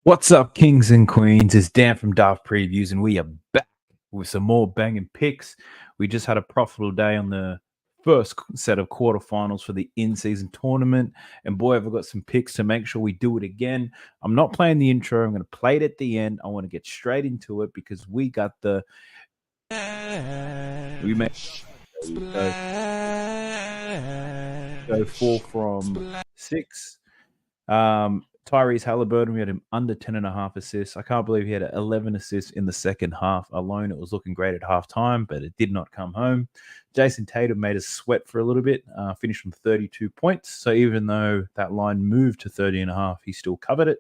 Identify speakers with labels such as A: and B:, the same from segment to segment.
A: What's up, kings and queens? It's Dan from Daft Previews, and we are back with some more banging picks. We just had a profitable day on the first set of quarterfinals for the in-season tournament, and boy, have I got some picks to make sure we do it again. I'm not playing the intro. I'm going to play it at the end. I want to get straight into it because we got we may go 4 from 6. Tyrese Halliburton, we had him under 10.5 assists. I can't believe he had 11 assists in the second half alone. It was looking great at halftime, but it did not come home. Jason Tatum made us sweat for a little bit, finished from 32 points. So even though that line moved to 30.5, he still covered it.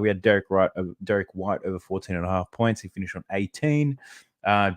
A: We had Derek White over 14.5 points. He finished on 18.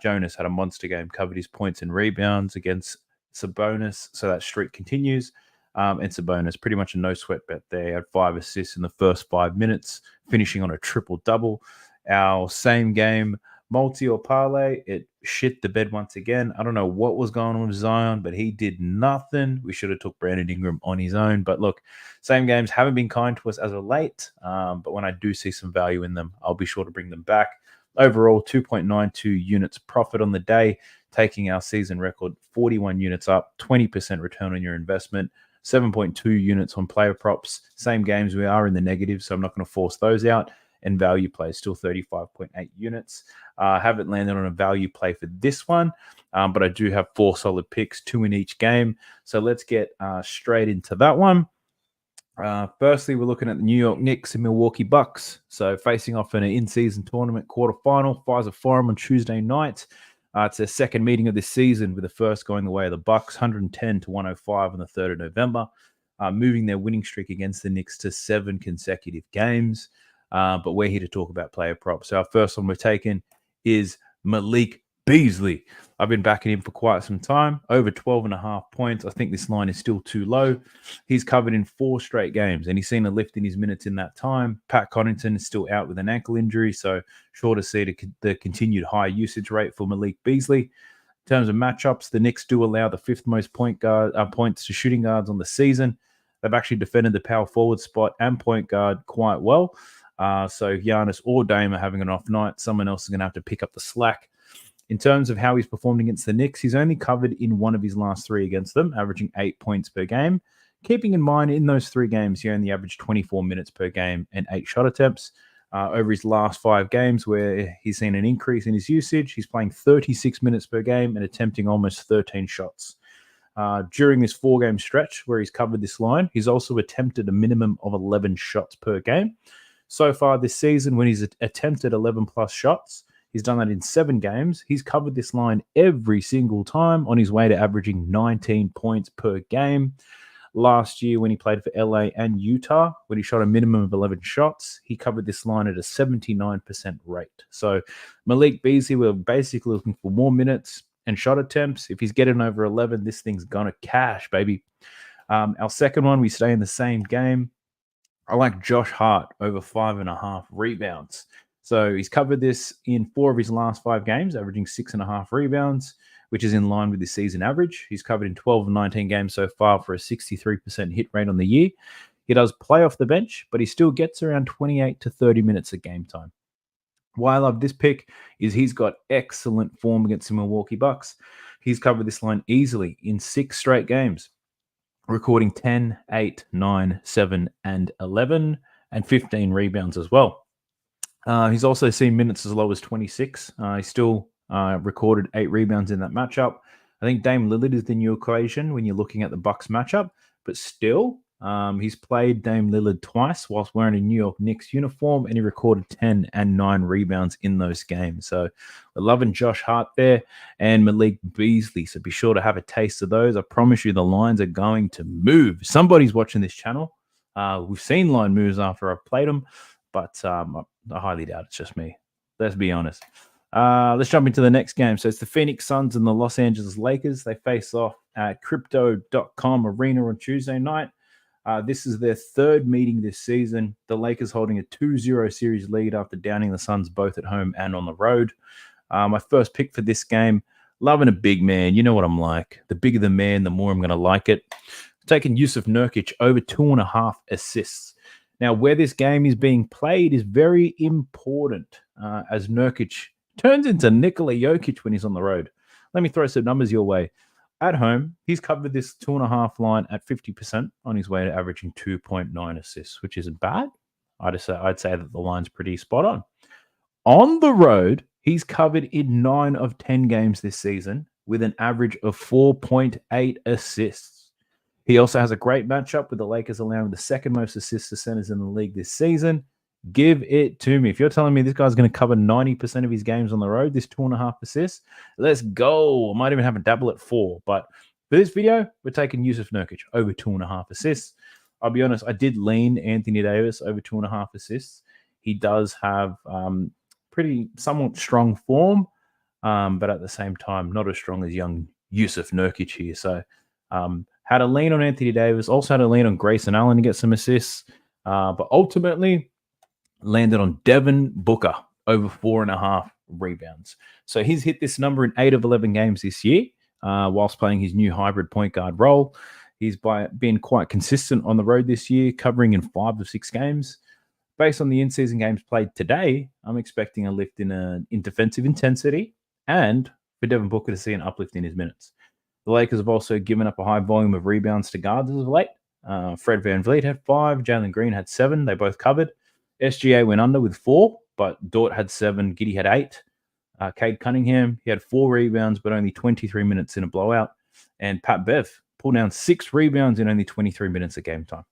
A: Jonas had a monster game, covered his points and rebounds against Sabonis. So that streak continues. And Sabonis, pretty much a no-sweat bet there. He had 5 assists in the first 5 minutes, finishing on a triple-double. Our same game multi or parlay, it shit the bed once again. I don't know what was going on with Zion, but he did nothing. We should have took Brandon Ingram on his own. But look, same games haven't been kind to us as of late. But when I do see some value in them, I'll be sure to bring them back. Overall, 2.92 units profit on the day, taking our season record 41 units up, 20% return on your investment. 7.2 units on player props. Same games, we are in the negative, so I'm not going to force those out. And value play still 35.8 units. Haven't landed on a value play for this one, but I do have 4 solid picks, 2 in each game. So let's get straight into that one. Firstly, we're looking at the New York Knicks and Milwaukee Bucks. So facing off in an in-season tournament quarterfinal, Pfizer Forum on Tuesday night. It's their second meeting of this season, with the first going the way of the Bucks, 110-105 on the 3rd of November, moving their winning streak against the Knicks to 7 consecutive games. But we're here to talk about player props. So our first one we're taking is Malik Beasley. I've been backing him for quite some time, over 12.5 points. I think this line is still too low. He's covered in 4 straight games, and he's seen a lift in his minutes in that time. Pat Connaughton is still out with an ankle injury, so sure to see the continued high usage rate for Malik Beasley. In terms of matchups, the Knicks do allow the 5th most points to shooting guards on the season. They've actually defended the power forward spot and point guard quite well. So if Giannis or Dame are having an off night, someone else is going to have to pick up the slack. In terms of how he's performed against the Knicks, he's only covered in one of his last 3 against them, averaging 8 points per game. Keeping in mind, in those 3 games, he only averaged 24 minutes per game and 8 shot attempts. Over his last 5 games, where he's seen an increase in his usage, he's playing 36 minutes per game and attempting almost 13 shots. During this 4-game stretch where he's covered this line, he's also attempted a minimum of 11 shots per game. So far this season, when he's attempted 11-plus shots, he's done that in 7 games. He's covered this line every single time, on his way to averaging 19 points per game. Last year, when he played for LA and Utah, when he shot a minimum of 11 shots, he covered this line at a 79% rate. So Malik Beasley, we're basically looking for more minutes and shot attempts. If he's getting over 11, this thing's going to cash, baby. Our second one, we stay in the same game. I like Josh Hart over 5.5 rebounds. So he's covered this in 4 of his last 5 games, averaging 6.5 rebounds, which is in line with the season average. He's covered in 12 of 19 games so far for a 63% hit rate on the year. He does play off the bench, but he still gets around 28 to 30 minutes of game time. Why I love this pick is he's got excellent form against the Milwaukee Bucks. He's covered this line easily in 6 straight games, recording 10, 8, 9, 7, and 11, and 15 rebounds as well. He's also seen minutes as low as 26. He still recorded 8 rebounds in that matchup. I think Dame Lillard is the new equation when you're looking at the Bucks matchup, but still, he's played Dame Lillard twice whilst wearing a New York Knicks uniform, and he recorded 10 and 9 rebounds in those games. So we're loving Josh Hart there and Malik Beasley. So be sure to have a taste of those. I promise you the lines are going to move. Somebody's watching this channel. We've seen line moves after I've played them, but I highly doubt it's just me. Let's be honest. Let's jump into the next game. So it's the Phoenix Suns and the Los Angeles Lakers. They face off at Crypto.com Arena on Tuesday night. This is their 3rd meeting this season. The Lakers holding a 2-0 series lead after downing the Suns both at home and on the road. My first pick for this game, loving a big man. You know what I'm like. The bigger the man, the more I'm going to like it. Taking Yusuf Nurkic over 2.5 assists. Now, where this game is being played is very important as Nurkic turns into Nikola Jokic when he's on the road. Let me throw some numbers your way. At home, he's covered this 2.5 line at 50% on his way to averaging 2.9 assists, which isn't bad. I'd say that the line's pretty spot on. On the road, he's covered in 9 of 10 games this season with an average of 4.8 assists. He also has a great matchup with the Lakers allowing the second most assists to centers in the league this season. Give it to me. If you're telling me this guy's going to cover 90% of his games on the road, this 2.5 assists, let's go. I might even have a double at 4. But for this video, we're taking Jusuf Nurkic over 2.5 assists. I'll be honest, I did lean Anthony Davis over 2.5 assists. He does have pretty somewhat strong form, but at the same time, not as strong as young Jusuf Nurkic here. So had a lean on Anthony Davis, also had a lean on Grayson Allen to get some assists, but ultimately landed on Devin Booker over 4.5 rebounds. So he's hit this number in 8 of 11 games this year, whilst playing his new hybrid point guard role. He's been quite consistent on the road this year, covering in 5 of 6 games. Based on the in-season games played today, I'm expecting a lift in defensive intensity and for Devin Booker to see an uplift in his minutes. The Lakers have also given up a high volume of rebounds to guards as of late. Fred VanVleet had 5, Jalen Green had 7. They both covered. SGA went under with 4, but Dort had 7, Giddey had 8. Cade Cunningham, he had 4 rebounds, but only 23 minutes in a blowout. And Pat Bev pulled down 6 rebounds in only 23 minutes of game time.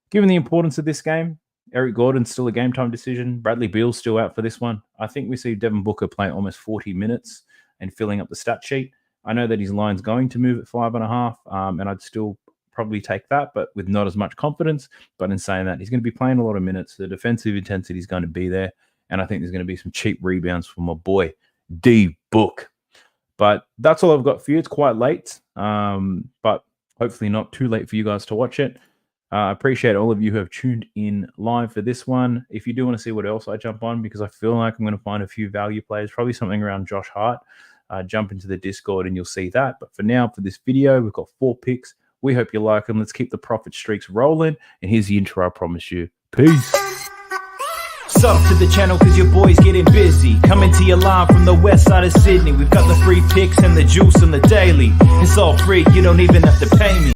A: Given the importance of this game, Eric Gordon's still a game time decision. Bradley Beal's still out for this one. I think we see Devin Booker play almost 40 minutes and filling up the stat sheet. I know that his line's going to move at 5.5, and I'd still probably take that, but with not as much confidence. But in saying that, he's going to be playing a lot of minutes. The defensive intensity is going to be there, and I think there's going to be some cheap rebounds for my boy, D-Book. But that's all I've got for you. It's quite late, but hopefully not too late for you guys to watch it. I appreciate all of you who have tuned in live for this one. If you do want to see what else I jump on, because I feel like I'm going to find a few value players, probably something around Josh Hart, jump into the Discord and you'll see that. But for now, for this video, we've got 4 picks. We hope you like them. Let's keep the profit streaks rolling. And here's the intro I promise you. Peace.
B: Sub to the channel because your boy's getting busy. Coming to you live from the west side of Sydney. We've got the free picks and the juice and the daily. It's all free, you don't even have to pay me.